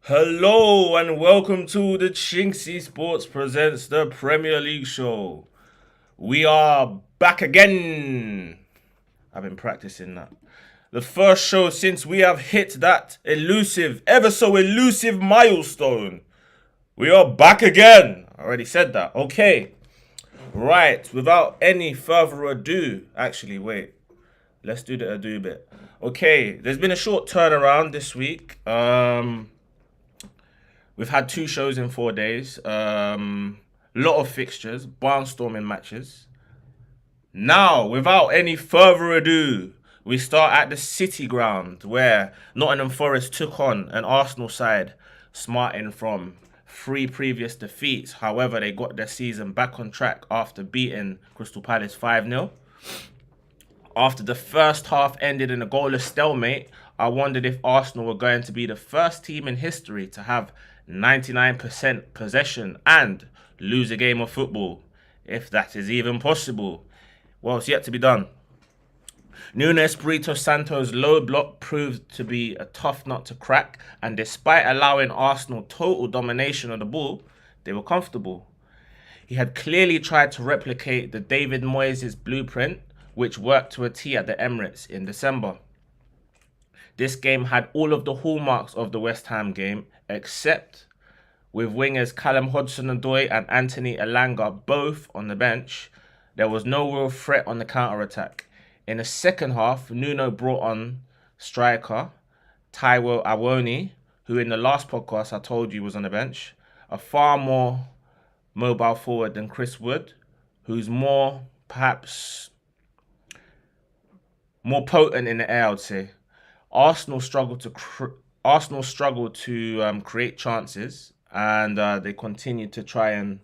Hello and welcome to the Chinksey Sports Presents the Premier League show. We are back again. I've been practicing that. The first show since we have hit that ever so elusive milestone. We are back again. I already said that. Okay. Right. Without any further ado. Actually, wait. Let's do the ado bit. Okay. There's been a short turnaround this week. We've had two shows in 4 days. Lot of fixtures, barnstorming matches. Now, without any further ado, we start at the City Ground, where Nottingham Forest took on an Arsenal side, smarting from three previous defeats. However, they got their season back on track after beating Crystal Palace 5-0. After the first half ended in a goalless stalemate, I wondered if Arsenal were going to be the first team in history to have 99% possession and lose a game of football, if that is even possible. Well, it's yet to be done. Nuno Espirito Santo's low block proved to be a tough nut to crack, and despite allowing Arsenal total domination of the ball, they were comfortable. He had clearly tried to replicate the David Moyes' blueprint, which worked to a T at the Emirates in December. This game had all of the hallmarks of the West Ham game, except with wingers Callum Hudson-Odoi and Anthony Elanga both on the bench, there was no real threat on the counter-attack. In the second half, Nuno brought on striker Taiwo Awoni, who in the last podcast I told you was on the bench, a far more mobile forward than Chris Wood, who's perhaps more potent in the air, I would say. Arsenal struggled to create chances, and they continued to try and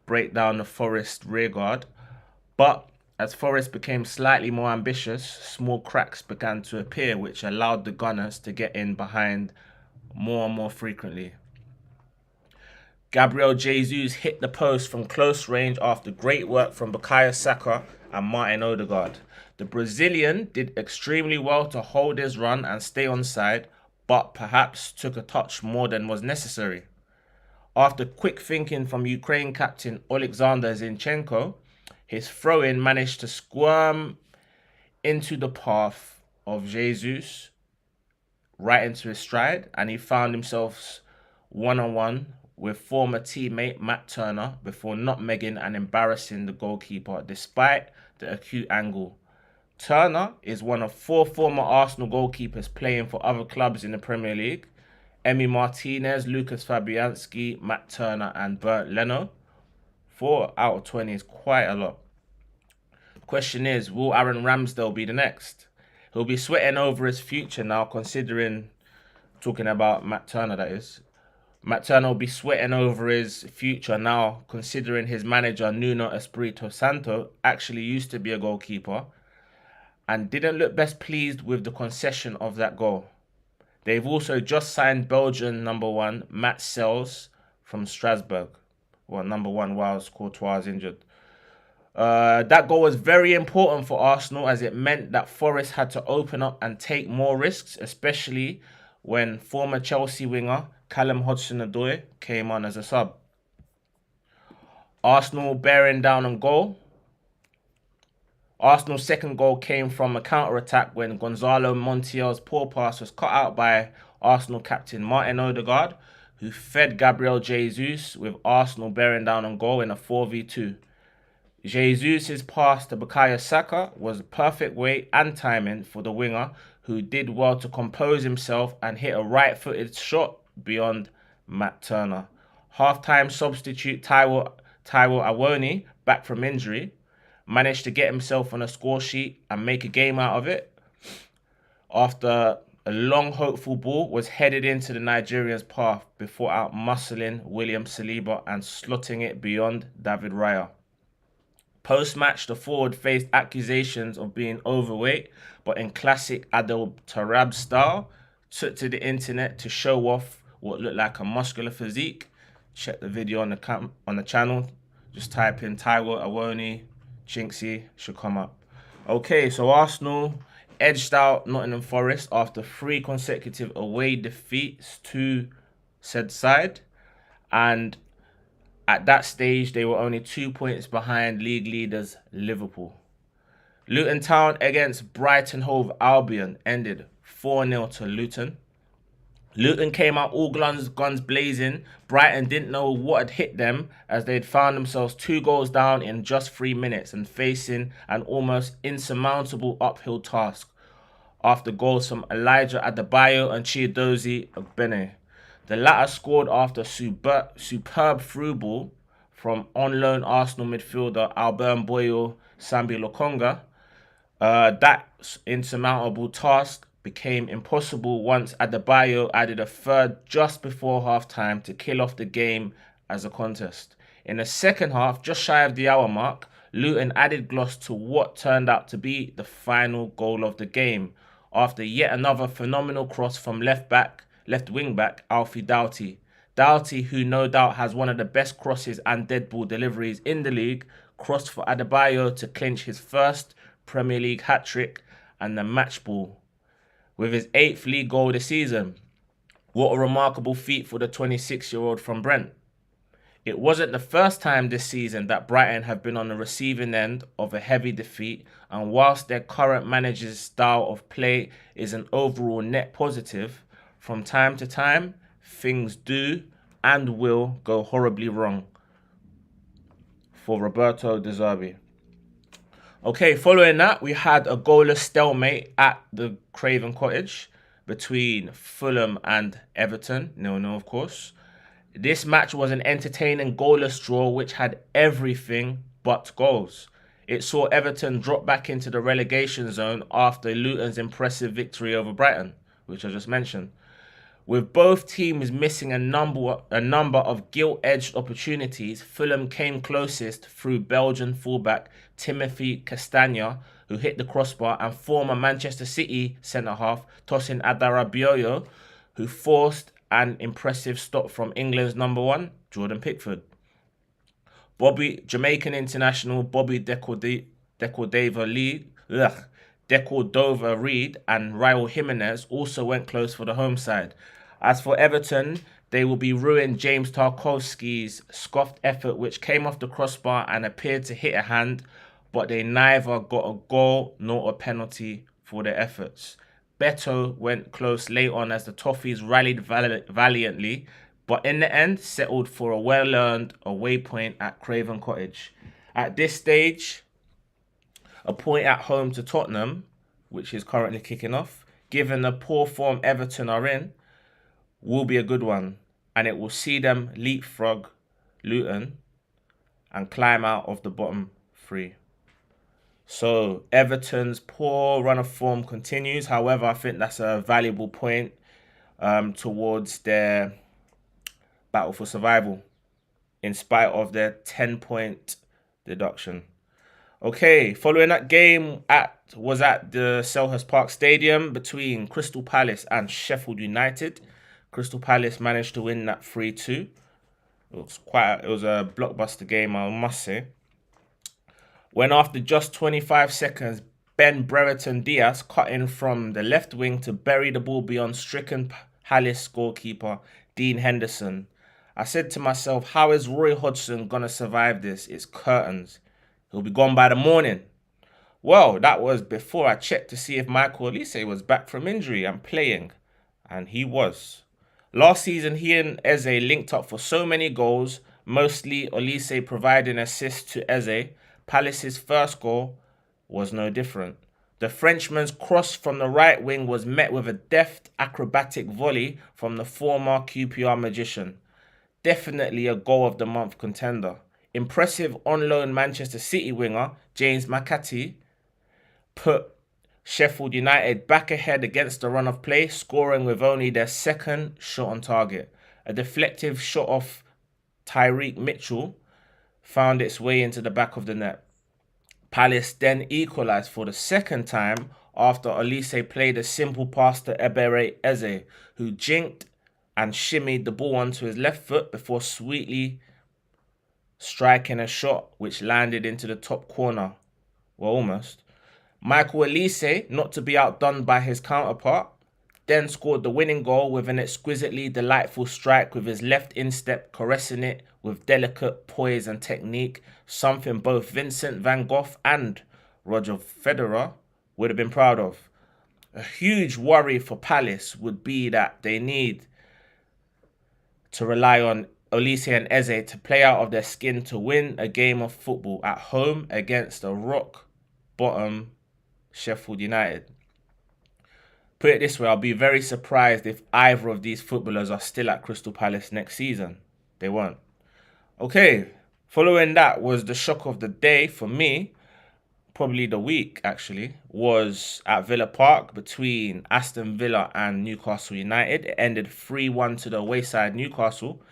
break down the Forest rearguard. But as Forest became slightly more ambitious, small cracks began to appear, which allowed the Gunners to get in behind more and more frequently. Gabriel Jesus hit the post from close range after great work from Bukayo Saka and Martin Odegaard. The Brazilian did extremely well to hold his run and stay on side, but perhaps took a touch more than was necessary. After quick thinking from Ukraine captain Alexander Zinchenko, his throw-in managed to squirm into the path of Jesus, right into his stride, and he found himself one-on-one with former teammate Matt Turner before nutmegging and embarrassing the goalkeeper despite the acute angle. Turner is one of four former Arsenal goalkeepers playing for other clubs in the Premier League. Emi Martinez, Lucas Fabianski, Matt Turner and Bernd Leno. 4 out of 20 is quite a lot. The question is, will Aaron Ramsdale be the next? He'll be sweating over his future now, talking about Matt Turner that is. Matt Turner will be sweating over his future now, considering his manager Nuno Espirito Santo actually used to be a goalkeeper and didn't look best pleased with the concession of that goal. They've also just signed Belgian number 1 Matt Sells from Strasbourg. Well, number 1 whilst Courtois is injured. That goal was very important for Arsenal as it meant that Forest had to open up and take more risks, especially when former Chelsea winger Callum Hudson-Odoi came on as a sub. Arsenal bearing down on goal. Arsenal's second goal came from a counter-attack when Gonzalo Montiel's poor pass was cut out by Arsenal captain Martin Odegaard, who fed Gabriel Jesus, with Arsenal bearing down on goal in a 4v2. Jesus' pass to Bukayo Saka was the perfect weight and timing for the winger, who did well to compose himself and hit a right-footed shot beyond Matt Turner. Half-time substitute Taiwo Awoni, back from injury, managed to get himself on a score sheet and make a game out of it after a long hopeful ball was headed into the Nigerian's path before out-muscling William Saliba and slotting it beyond David Raya. Post-match, the forward faced accusations of being overweight, but in classic Adel Tarab style, took to the internet to show off what looked like a muscular physique. Check the video on the channel. Just type in Taiwo Awoni, Chinksey, should come up. Okay, so Arsenal edged out Nottingham Forest after 3 consecutive away defeats to said side. And at that stage, they were only 2 points behind league leaders Liverpool. Luton Town against Brighton Hove Albion ended 4-0 to Luton. Luton came out all guns blazing. Brighton didn't know what had hit them as they'd found themselves 2 goals down in just 3 minutes and facing an almost insurmountable uphill task after goals from Elijah Adebayo and Chiedozie Ogbene. The latter scored after superb through ball from on-loan Arsenal midfielder Albert Boyo Sambi Lokonga. That insurmountable task became impossible once Adebayo added a third just before half-time to kill off the game as a contest. In the second half, just shy of the hour mark, Luton added gloss to what turned out to be the final goal of the game after yet another phenomenal cross from left wing back Alfie Doughty. Doughty, who no doubt has one of the best crosses and dead ball deliveries in the league, crossed for Adebayo to clinch his first Premier League hat-trick and the match ball with his 8th league goal this season. What a remarkable feat for the 26-year-old from Brent. It wasn't the first time this season that Brighton have been on the receiving end of a heavy defeat, and whilst their current manager's style of play is an overall net positive, from time to time, things do and will go horribly wrong for Roberto De Zerbi. Okay, following that, we had a goalless stalemate at the Craven Cottage between Fulham and Everton. 0-0, of course. This match was an entertaining goalless draw which had everything but goals. It saw Everton drop back into the relegation zone after Luton's impressive victory over Brighton, which I just mentioned. With both teams missing a number of gilt-edged opportunities, Fulham came closest through Belgian fullback Timothy Castagna, who hit the crossbar, and former Manchester City centre-half Tosin Adarabioyo, who forced an impressive stop from England's number 1, Jordan Pickford. Jamaican international Bobby Decordova-Reid and Raul Jimenez also went close for the home side. As for Everton, they will be ruined James Tarkowski's scoffed effort, which came off the crossbar and appeared to hit a hand, but they neither got a goal nor a penalty for their efforts. Beto went close late on as the Toffees rallied valiantly, but in the end settled for a well-earned away point at Craven Cottage. At this stage, a point at home to Tottenham, which is currently kicking off, given the poor form Everton are in, will be a good one, and it will see them leapfrog Luton and climb out of the bottom 3. So Everton's poor run of form continues. However, I think that's a valuable point towards their battle for survival, in spite of their 10-point deduction. Okay, following that game was at the Selhurst Park Stadium between Crystal Palace and Sheffield United. Crystal Palace managed to win that 3-2. It was a blockbuster game, I must say. When after just 25 seconds, Ben Brereton Diaz cut in from the left wing to bury the ball beyond stricken Palace goalkeeper Dean Henderson. I said to myself, how is Roy Hodgson going to survive this? It's curtains. He'll be gone by the morning. Well, that was before I checked to see if Michael Olise was back from injury and playing. And he was. Last season, he and Eze linked up for so many goals, mostly Olise providing assists to Eze. Palace's first goal was no different. The Frenchman's cross from the right wing was met with a deft, acrobatic volley from the former QPR magician. Definitely a goal of the month contender. Impressive on-loan Manchester City winger James McAtee put Sheffield United back ahead against the run of play, scoring with only their second shot on target. A deflective shot off Tyreek Mitchell found its way into the back of the net. Palace then equalised for the second time after Olise played a simple pass to Ebere Eze, who jinked and shimmied the ball onto his left foot before sweetly striking a shot which landed into the top corner. Well, almost. Michael Olise, not to be outdone by his counterpart, then scored the winning goal with an exquisitely delightful strike with his left instep, caressing it with delicate poise and technique, something both Vincent van Gogh and Roger Federer would have been proud of. A huge worry for Palace would be that they need to rely on Olise and Eze to play out of their skin to win a game of football at home against a rock bottom Sheffield United. Put it this way, I'll be very surprised if either of these footballers are still at Crystal Palace next season. They won't. Okay, following that was the shock of the day for me, probably the week actually, was at Villa Park between Aston Villa and Newcastle United. It ended 3-1 to the wayside Newcastle.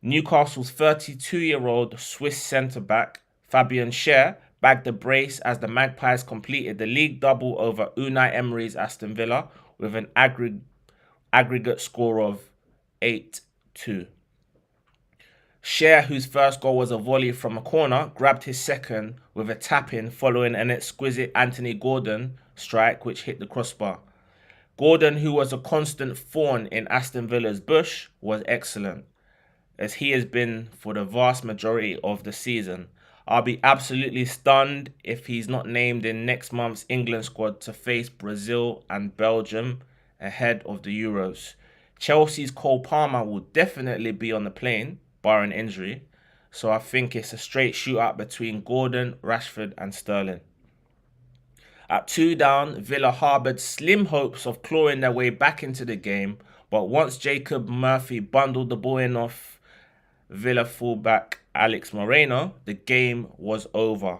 Newcastle's 32-year-old Swiss centre-back Fabian Schär bagged the brace as the Magpies completed the league double over Unai Emery's Aston Villa with an aggregate score of 8-2. Schär, whose first goal was a volley from a corner, grabbed his second with a tap-in following an exquisite Anthony Gordon strike which hit the crossbar. Gordon, who was a constant thorn in Aston Villa's bush, was excellent, as he has been for the vast majority of the season. I'll be absolutely stunned if he's not named in next month's England squad to face Brazil and Belgium ahead of the Euros. Chelsea's Cole Palmer will definitely be on the plane, barring injury, so I think it's a straight shootout between Gordon, Rashford and Sterling. At 2 down, Villa harboured slim hopes of clawing their way back into the game, but once Jacob Murphy bundled the ball in off Villa fullback Alex Moreno, the game was over.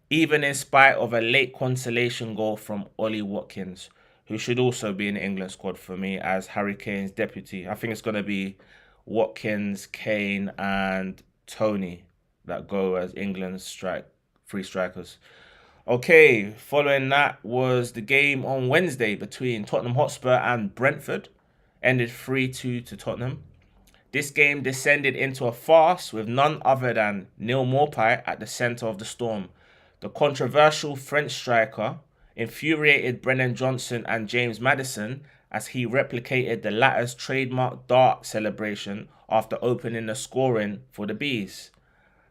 Even in spite of a late consolation goal from Ollie Watkins, who should also be in the England squad for me as Harry Kane's deputy. I think it's going to be Watkins, Kane and Tony that go as England's free strikers. Okay, following that was the game on Wednesday between Tottenham Hotspur and Brentford. Ended 3-2 to Tottenham. This game descended into a farce with none other than Neil Maupay at the centre of the storm. The controversial French striker infuriated Brennan Johnson and James Maddison as he replicated the latter's trademark dart celebration after opening the scoring for the Bees.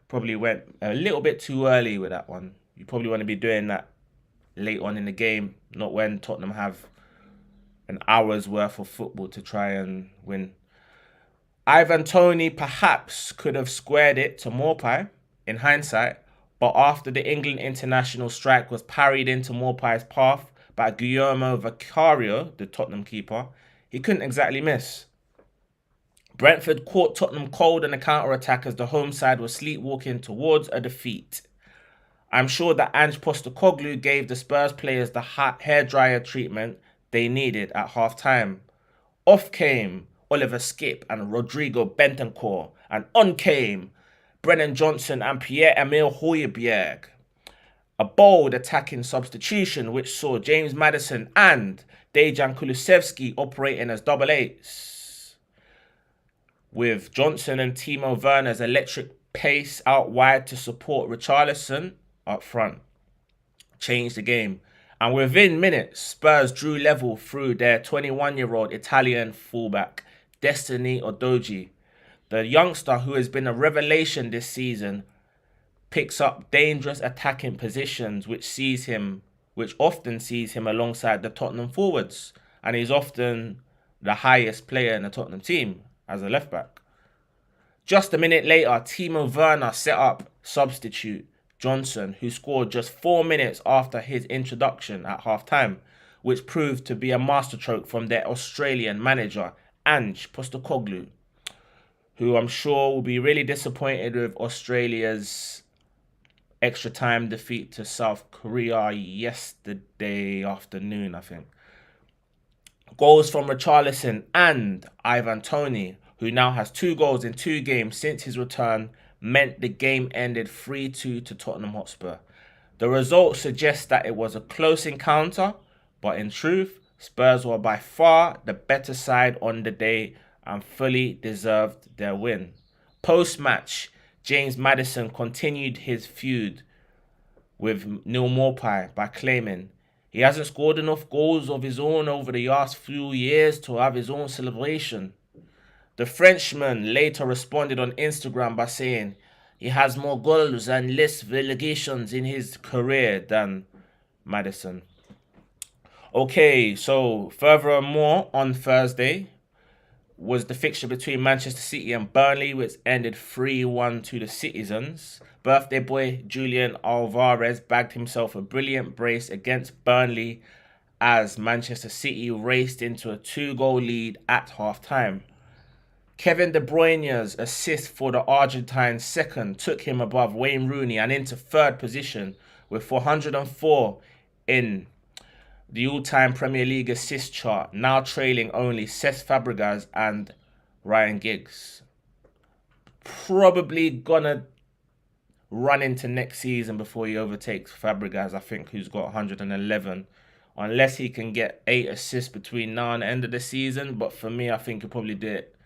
Probably went a little bit too early with that one. You probably want to be doing that late on in the game, not when Tottenham have an hour's worth of football to try and win. Ivan Toney perhaps could have squared it to Maupay in hindsight, but after the England international strike was parried into Maupay's path by Guillermo Vicario, the Tottenham keeper, he couldn't exactly miss. Brentford caught Tottenham cold in a counter-attack as the home side was sleepwalking towards a defeat. I'm sure that Ange Postecoglou gave the Spurs players the hairdryer treatment they needed at half-time. Off came Oliver Skipp and Rodrigo Bentancur, and on came Brennan Johnson and Pierre-Emile Højbjerg. A bold attacking substitution which saw James Maddison and Dejan Kulusevski operating as double eights, with Johnson and Timo Werner's electric pace out wide to support Richarlison up front. Changed the game. And within minutes, Spurs drew level through their 21-year-old Italian fullback, Destiny Udogie. The youngster, who has been a revelation this season, picks up dangerous attacking positions which often sees him alongside the Tottenham forwards, and he's often the highest player in the Tottenham team as a left back. Just a minute later, Timo Werner set up substitute Johnson, who scored just 4 minutes after his introduction at half-time, which proved to be a masterstroke from their Australian manager, Ange Postecoglou, who I'm sure will be really disappointed with Australia's extra time defeat to South Korea yesterday afternoon, I think. Goals from Richarlison and Ivan Toney, who now has 2 goals in 2 games since his return, meant the game ended 3-2 to Tottenham Hotspur. The result suggests that it was a close encounter, but in truth, Spurs were by far the better side on the day and fully deserved their win. Post-match, James Maddison continued his feud with Neil Maupay by claiming He hasn't scored enough goals of his own over the last few years to have his own celebration. The Frenchman later responded on Instagram by saying he has more goals and less relegations in his career than Maddison. Okay, so furthermore, on Thursday was the fixture between Manchester City and Burnley, which ended 3-1 to the Citizens. Birthday boy Julian Alvarez bagged himself a brilliant brace against Burnley as Manchester City raced into a 2-goal lead at half-time. Kevin De Bruyne's assist for the Argentine second took him above Wayne Rooney and into third position with 404 in the all-time Premier League assist chart, now trailing only Cesc Fabregas and Ryan Giggs. Probably gonna run into next season before he overtakes Fabregas, I think, who's got 111. Unless he can get 8 assists between now and the end of the season. But for me, I think he'll probably do it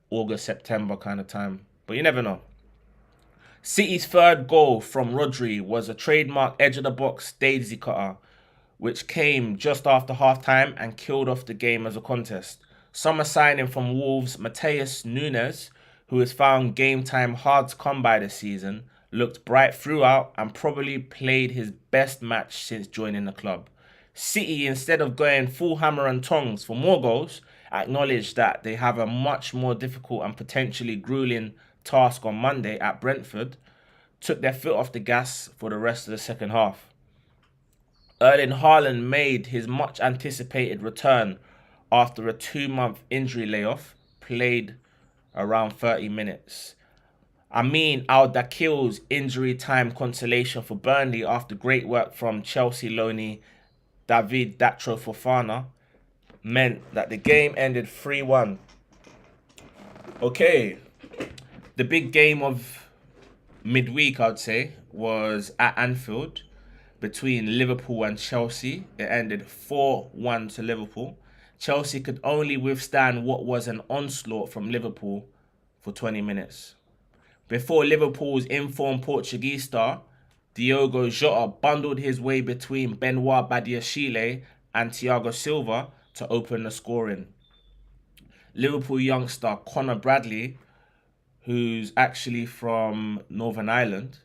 August, September kind of time. But you never know. City's third goal from Rodri was a trademark edge-of-the-box daisy cutter, which came just after half-time and killed off the game as a contest. Summer signing from Wolves, Matheus Nunes, who has found game time hard to come by this season, looked bright throughout and probably played his best match since joining the club. City, instead of going full hammer and tongs for more goals, acknowledged that they have a much more difficult and potentially grueling task on Monday at Brentford, took their foot off the gas for the rest of the second half. Erling Haaland made his much-anticipated return after a 2-month injury layoff, played around 30 minutes. Amin Al-Dakil's injury time consolation for Burnley after great work from Chelsea loanee David Datro Fofana meant that the game ended 3-1. Okay, the big game of midweek, I'd say, was at Anfield between Liverpool and Chelsea. It ended 4-1 to Liverpool. Chelsea could only withstand what was an onslaught from Liverpool for 20 minutes. Before Liverpool's informed Portuguese star, Diogo Jota bundled his way between Benoit Badiashile and Thiago Silva to open the scoring. Liverpool youngster Conor Bradley, who's actually from Northern Ireland,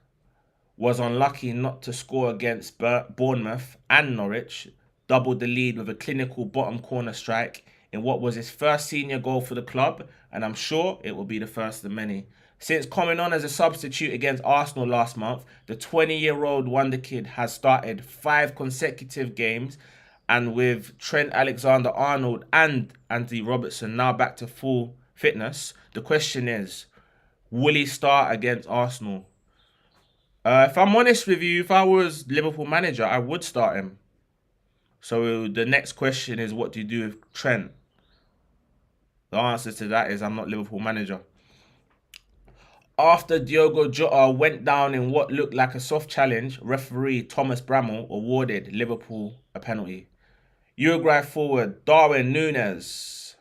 was unlucky not to score against Bournemouth and Norwich, doubled the lead with a clinical bottom corner strike in what was his first senior goal for the club, and I'm sure it will be the first of many. Since coming on as a substitute against Arsenal last month, the 20-year-old wonder kid has started 5 consecutive games, and with Trent Alexander-Arnold and Andy Robertson now back to full fitness, the question is, will he start against Arsenal? If I'm honest with you, if I was Liverpool manager, I would start him. So the next question is, what do you do with Trent? The answer to that is, I'm not Liverpool manager. After Diogo Jota went down in what looked like a soft challenge, referee Thomas Bramall awarded Liverpool a penalty. Uruguay forward Darwin Núñez,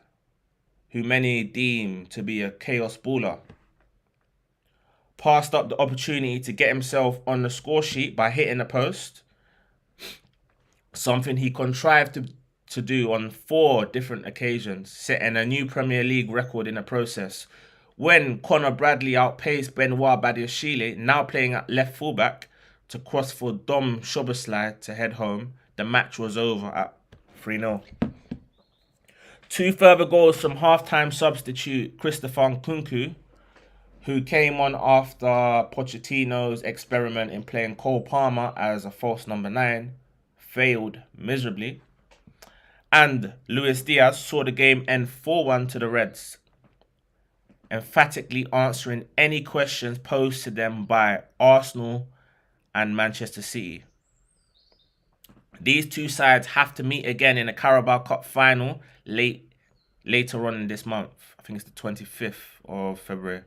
who many deem to be a chaos baller, passed up the opportunity to get himself on the score sheet by hitting the post, something he contrived to do on 4 different occasions, setting a new Premier League record in the process. When Conor Bradley outpaced Benoit Badiashile, now playing at left fullback, to cross for Dom Szoboszlai to head home, the match was over at 3-0. 2 further goals from half-time substitute Christopher Nkunku, who came on after Pochettino's experiment in playing Cole Palmer as a false number 9, failed miserably. And Luis Diaz saw the game end 4-1 to the Reds, emphatically answering any questions posed to them by Arsenal and Manchester City. These 2 sides have to meet again in a Carabao Cup final later on in this month. I think it's the 25th of February.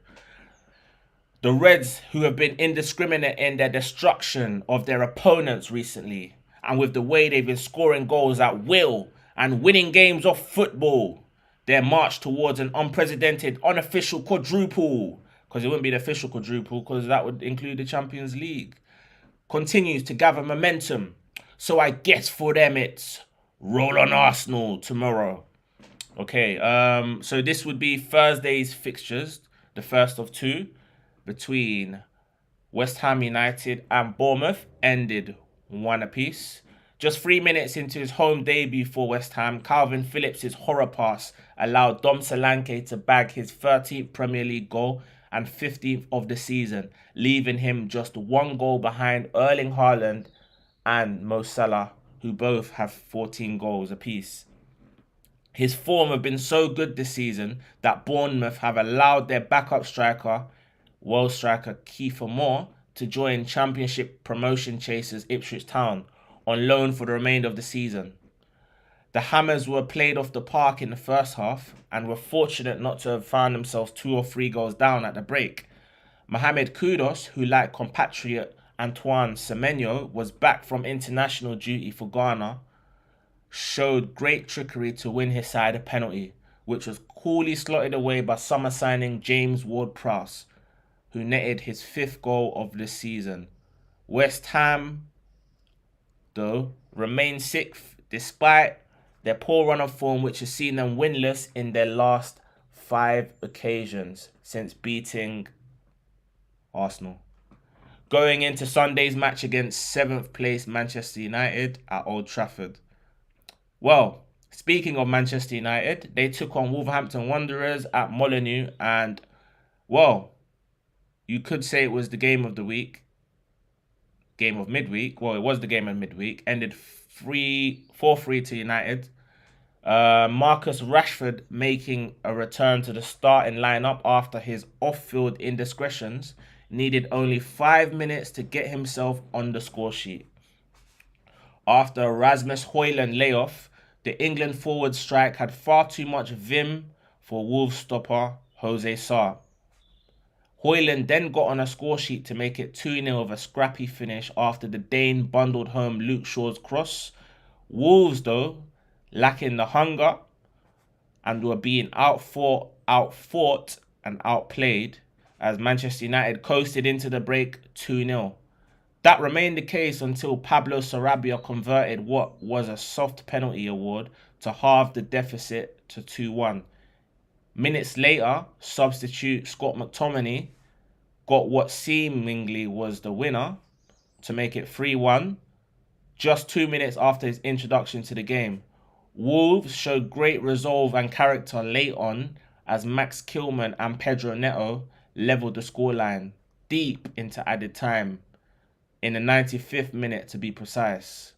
The Reds, who have been indiscriminate in their destruction of their opponents recently, and with the way they've been scoring goals at will and winning games off football, their march towards an unprecedented unofficial quadruple, because it wouldn't be the official quadruple because that would include the Champions League, continues to gather momentum. So I guess for them it's roll on Arsenal tomorrow. Okay, so this would be Thursday's fixtures, the first of two, between West Ham United and Bournemouth, ended one apiece. Just 3 minutes into his home debut for West Ham, Calvin Phillips' horror pass allowed Dom Solanke to bag his 13th Premier League goal and 15th of the season, leaving him just one goal behind Erling Haaland and Mo Salah, who both have 14 goals apiece. His form have been so good this season that Bournemouth have allowed their backup striker, world striker Kiefer Moore, to join Championship promotion chasers Ipswich Town on loan for the remainder of the season. The Hammers were played off the park in the first half and were fortunate not to have found themselves 2 or 3 goals down at the break. Mohamed Kudus, who like compatriot Antoine Semenyo was back from international duty for Ghana, showed great trickery to win his side a penalty, which was coolly slotted away by summer signing James Ward-Prowse, who netted his 5th goal of the season. West Ham, though, remain 6th despite their poor run of form, which has seen them winless in their last 5 occasions since beating Arsenal. Going into Sunday's match against 7th place Manchester United at Old Trafford. Well, speaking of Manchester United, they took on Wolverhampton Wanderers at Molineux and, well, you could say it was the game of the week. Game of midweek. Well, it was the game of midweek. Ended 4-3 to United. Marcus Rashford making a return to the starting lineup after his off-field indiscretions needed only 5 minutes to get himself on the score sheet. After a Rasmus Højlund layoff, the England forward strike had far too much vim for Wolves stopper Jose Sarr. Højlund then got on a score sheet to make it 2-0 with a scrappy finish after the Dane bundled home Luke Shaw's cross. Wolves, though, lacking the hunger and were being outfought and outplayed as Manchester United coasted into the break 2-0. That remained the case until Pablo Sarabia converted what was a soft penalty award to halve the deficit to 2-1. Minutes later, substitute Scott McTominay got what seemingly was the winner to make it 3-1 just 2 minutes after his introduction to the game. Wolves showed great resolve and character late on as Max Kilman and Pedro Neto levelled the scoreline deep into added time, in the 95th minute to be precise.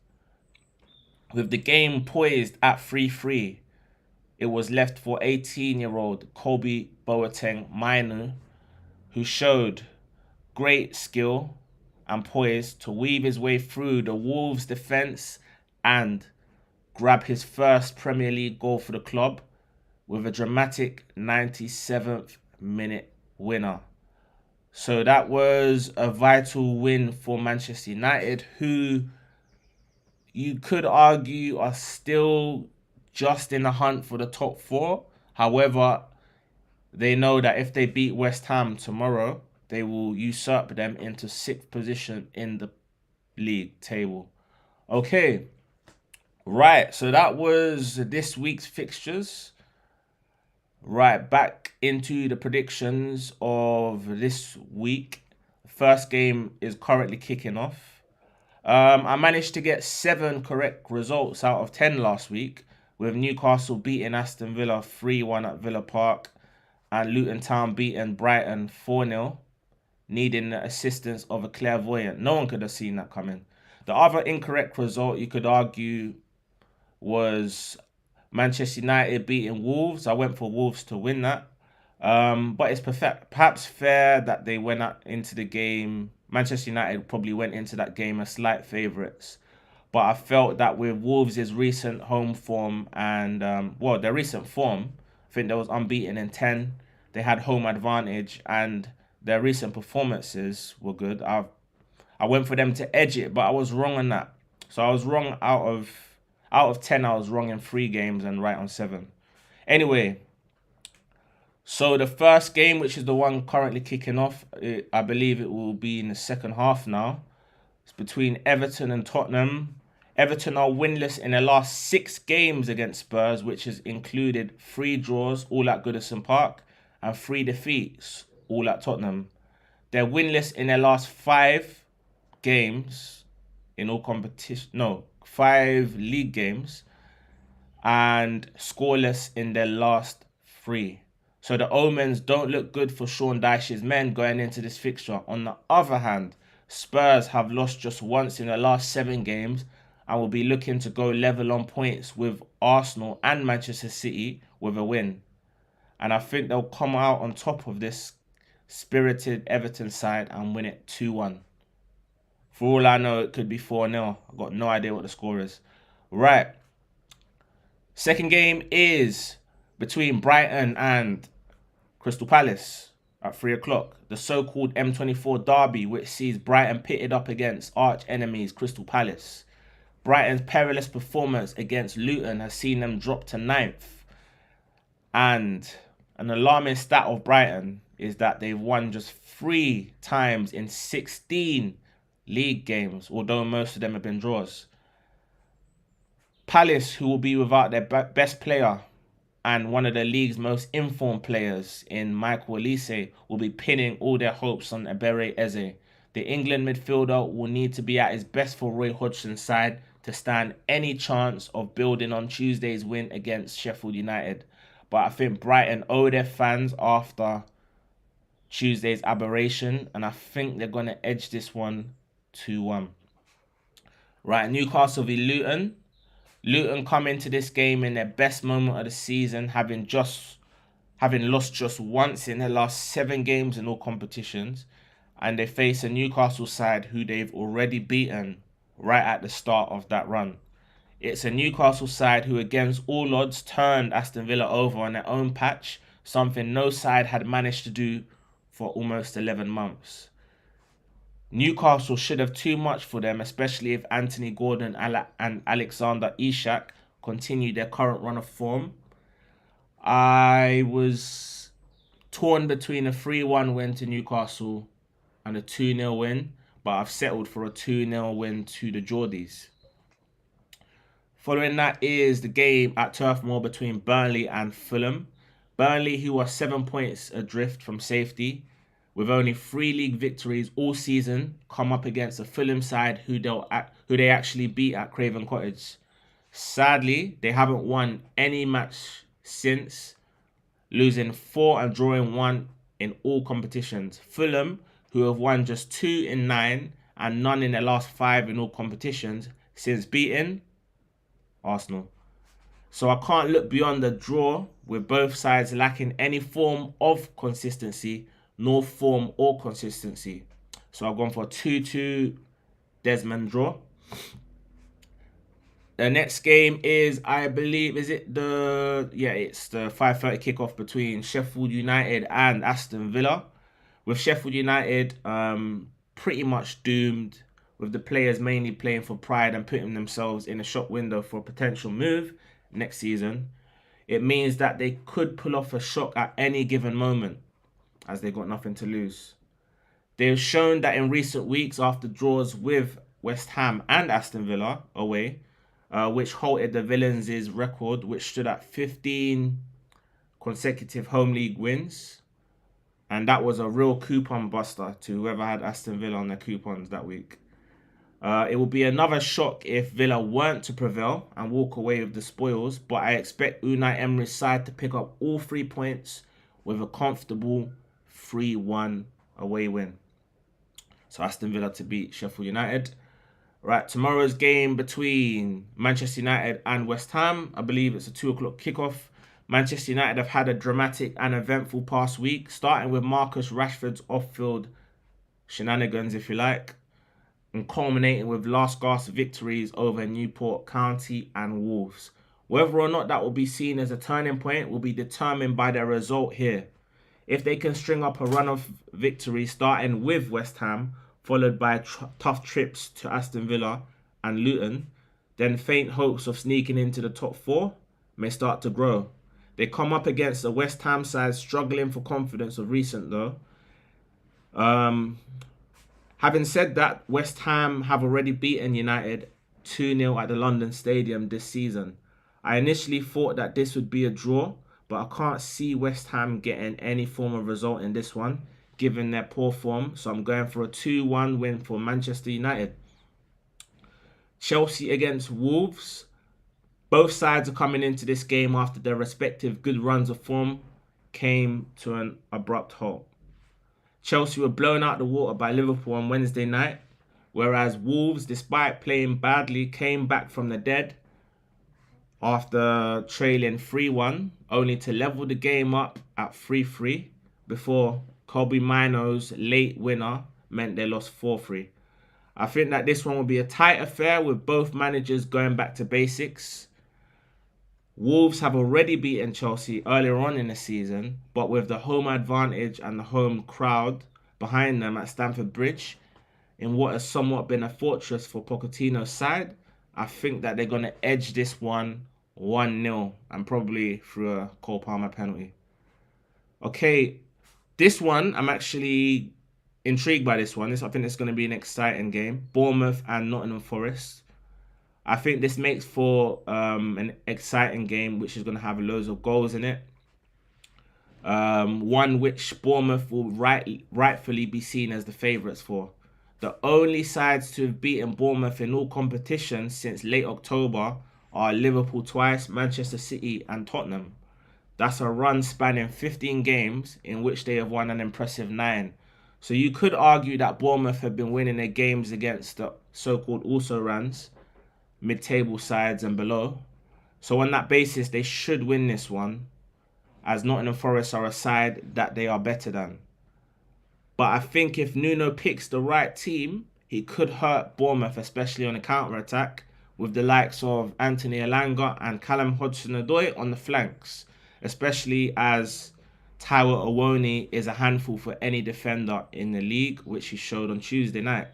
With the game poised at 3-3, it was left for 18-year-old Kobe Boateng Mainu, who showed great skill and poise to weave his way through the Wolves' defence and grab his first Premier League goal for the club with a dramatic 97th minute winner. So that was a vital win for Manchester United, who you could argue are still just in the hunt for the top 4. However, they know that if they beat West Ham tomorrow, they will usurp them into 6th position in the league table. Okay, right, so that was this week's fixtures. Right, back into the predictions of this week. First game is currently kicking off. I managed to get 7 correct results out of 10 last week, with Newcastle beating Aston Villa 3-1 at Villa Park and Luton Town beating Brighton 4-0, needing the assistance of a clairvoyant. No one could have seen that coming. The other incorrect result you could argue was Manchester United beating Wolves. I went for Wolves to win that. But it's perhaps fair that they went into the game. Manchester United probably went into that game as slight favourites. But I felt that with Wolves' recent home form and, their recent form, I think they was unbeaten in 10. They had home advantage and their recent performances were good. I went for them to edge it, but I was wrong on that. So I was wrong out of 10, I was wrong in 3 games and right on 7. Anyway, so the first game, which is the one currently kicking off, I believe it will be in the second half now. It's between Everton and Tottenham. Everton are winless in their last 6 games against Spurs, which has included 3 draws, all at Goodison Park, and 3 defeats, all at Tottenham. They're winless in their last 5 games in all competition. No, 5 league games, and scoreless in their last 3. So the omens don't look good for Sean Dyche's men going into this fixture. On the other hand, Spurs have lost just once in the last 7 games and will be looking to go level on points with Arsenal and Manchester City with a win. And I think they'll come out on top of this spirited Everton side and win it 2-1. For all I know, it could be 4-0. I've got no idea what the score is. Right. Second game is between Brighton and Crystal Palace at 3 o'clock. The so-called M24 derby, which sees Brighton pitted up against arch enemies Crystal Palace. Brighton's perilous performance against Luton has seen them drop to 9th. And an alarming stat of Brighton is that they've won just 3 times in 16 league games, although most of them have been draws. Palace, who will be without their best player and one of the league's most informed players in Michael Olise, will be pinning all their hopes on Ebere Eze. The England midfielder will need to be at his best for Roy Hodgson's side to stand any chance of building on Tuesday's win against Sheffield United. But I think Brighton owe their fans after Tuesday's aberration, and I think they're going to edge this one 2-1. Right, Newcastle v Luton. Luton come into this game in their best moment of the season, having lost just once in their last 7 games in all competitions, and they face a Newcastle side who they've already beaten right at the start of that run. It's a Newcastle side who, against all odds, turned Aston Villa over on their own patch, something no side had managed to do for almost 11 months. Newcastle should have too much for them, especially if Anthony Gordon and Alexander Isak continue their current run of form. I was torn between a 3-1 win to Newcastle and a 2-0 win, but I've settled for a 2-0 win to the Geordies. Following that is the game at Turf Moor between Burnley and Fulham. Burnley, who are 7 points adrift from safety, with only 3 league victories all season, come up against a Fulham side who they actually beat at Craven Cottage. Sadly, they haven't won any match since, losing 4 and drawing 1 in all competitions. Fulham, who have won just 2 in 9 and none in their last 5 in all competitions since beating Arsenal. So I can't look beyond the draw, with both sides lacking any form of consistency, nor form or consistency. So I've gone for a 2-2 Desmond draw. The next game is, I believe, it's the 5:30 kickoff between Sheffield United and Aston Villa. With Sheffield United pretty much doomed, with the players mainly playing for pride and putting themselves in a shop window for a potential move next season. It means that they could pull off a shock at any given moment, as they got nothing to lose. They've shown that in recent weeks, after draws with West Ham and Aston Villa away, which halted the Villains' record, which stood at 15 consecutive home league wins. And that was a real coupon buster to whoever had Aston Villa on their coupons that week. It will be another shock if Villa weren't to prevail and walk away with the spoils, but I expect Unai Emery's side to pick up all 3 points with a comfortable 3-1 away win. So Aston Villa to beat Sheffield United. Right, tomorrow's game between Manchester United and West Ham. I believe it's a 2 o'clock kickoff. Manchester United have had a dramatic and eventful past week, starting with Marcus Rashford's off-field shenanigans, if you like, and culminating with last gasp victories over Newport County and Wolves. Whether or not that will be seen as a turning point will be determined by their result here. If they can string up a run of victories starting with West Ham, followed by tough trips to Aston Villa and Luton, then faint hopes of sneaking into the top 4 may start to grow. They come up against a West Ham side struggling for confidence of recent though. Having said that, West Ham have already beaten United 2-0 at the London Stadium this season. I initially thought that this would be a draw, but I can't see West Ham getting any form of result in this one, given their poor form. So I'm going for a 2-1 win for Manchester United. Chelsea against Wolves. Both sides are coming into this game after their respective good runs of form came to an abrupt halt. Chelsea were blown out the water by Liverpool on Wednesday night, whereas Wolves, despite playing badly, came back from the dead after trailing 3-1, only to level the game up at 3-3 before Kobe Mino's late winner meant they lost 4-3. I think that this one will be a tight affair with both managers going back to basics. Wolves have already beaten Chelsea earlier on in the season, but with the home advantage and the home crowd behind them at Stamford Bridge, in what has somewhat been a fortress for Pochettino's side, I think that they're going to edge this one 1-0 and probably through a Cole Palmer penalty. Okay, this one, I'm actually intrigued by this one. I think it's going to be an exciting game. Bournemouth and Nottingham Forest. I think this makes for an exciting game, which is going to have loads of goals in it. One which Bournemouth will rightfully be seen as the favourites for. The only sides to have beaten Bournemouth in all competitions since late October are Liverpool twice, Manchester City and Tottenham. That's a run spanning 15 games in which they have won an impressive 9. So you could argue that Bournemouth have been winning their games against the so-called also-rans, mid-table sides and below. So on that basis, they should win this one, as Nottingham Forest are a side that they are better than. But I think if Nuno picks the right team, he could hurt Bournemouth, especially on the counter-attack, with the likes of Anthony Elanga and Callum Hudson-Odoi on the flanks, especially as Taiwo Awoniyi is a handful for any defender in the league, which he showed on Tuesday night.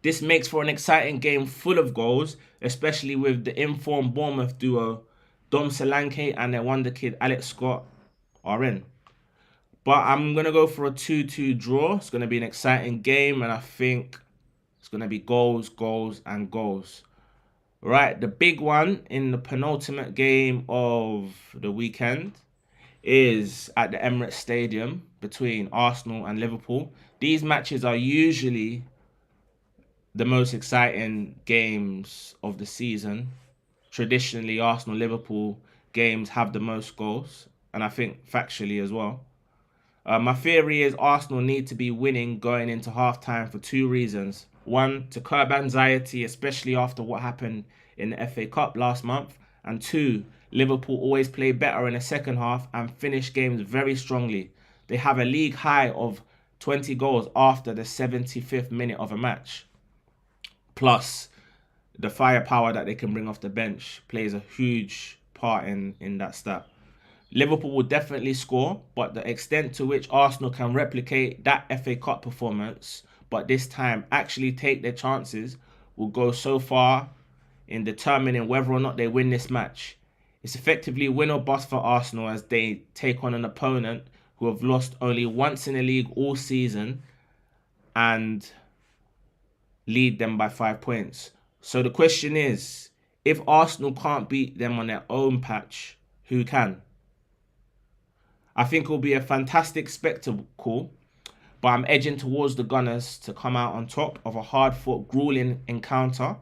This makes for an exciting game full of goals, especially with the informed Bournemouth duo Dom Solanke and their wonder kid Alex Scott are in. But I'm going to go for a 2-2 draw. It's going to be an exciting game, and I think it's going to be goals, goals, and goals. Right, the big one in the penultimate game of the weekend is at the Emirates Stadium between Arsenal and Liverpool. These matches are usually the most exciting games of the season. Traditionally, Arsenal-Liverpool games have the most goals, and I think factually as well. My theory is Arsenal need to be winning going into half-time for 2 reasons. One, to curb anxiety, especially after what happened in the FA Cup last month. And 2, Liverpool always play better in the second half and finish games very strongly. They have a league high of 20 goals after the 75th minute of a match. Plus, the firepower that they can bring off the bench plays a huge part in that stat. Liverpool will definitely score, but the extent to which Arsenal can replicate that FA Cup performance, but this time actually take their chances, will go so far in determining whether or not they win this match. It's effectively win or bust for Arsenal as they take on an opponent who have lost only once in the league all season and lead them by 5 points. So the question is, if Arsenal can't beat them on their own patch, who can? I think it will be a fantastic spectacle, but I'm edging towards the Gunners to come out on top of a hard-fought, grueling encounter.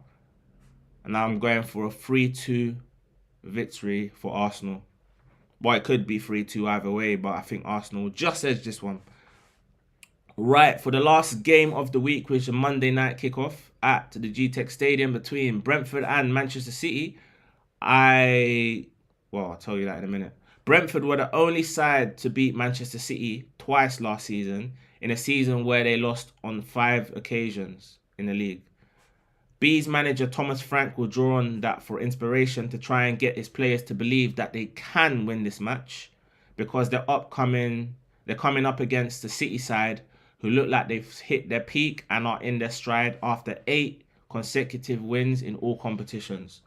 And now I'm going for a 3-2 victory for Arsenal. Well, it could be 3-2 either way, but I think Arsenal will just edge this one. Right, for the last game of the week, which is a Monday night kickoff at the G-Tech Stadium between Brentford and Manchester City, I'll tell you that in a minute. Brentford were the only side to beat Manchester City twice last season, in a season where they lost on 5 occasions in the league. B's manager Thomas Frank will draw on that for inspiration to try and get his players to believe that they can win this match, because they're coming up against the City side who look like they've hit their peak and are in their stride after 8 consecutive wins in all competitions.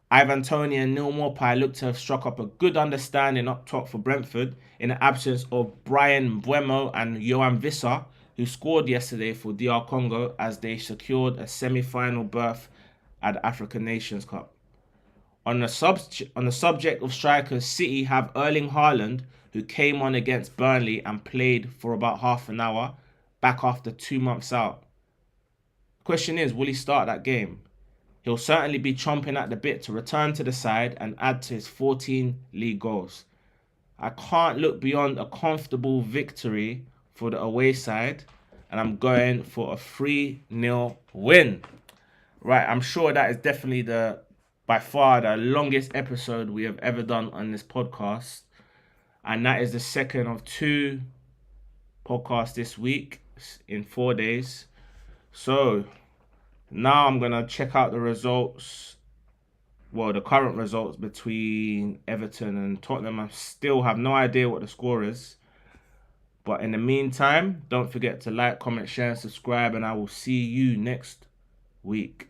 Ivan Toney and Neil Maupay look to have struck up a good understanding up top for Brentford in the absence of Brian Mbeumo and Yohan Wissa, who scored yesterday for DR Congo as they secured a semi-final berth at the African Nations Cup. On the subject of strikers, City have Erling Haaland, who came on against Burnley and played for about half an hour, back after 2 months out. Question is, will he start that game? He'll certainly be chomping at the bit to return to the side and add to his 14 league goals. I can't look beyond a comfortable victory for the away side, and I'm going for a 3-0 win. Right, I'm sure that is definitely by far the longest episode we have ever done on this podcast. And that is the second of 2 podcasts this week in 4 days. So now I'm going to check out the results. Well, the current results between Everton and Tottenham. I still have no idea what the score is. But in the meantime, don't forget to like, comment, share, and subscribe. And I will see you next week.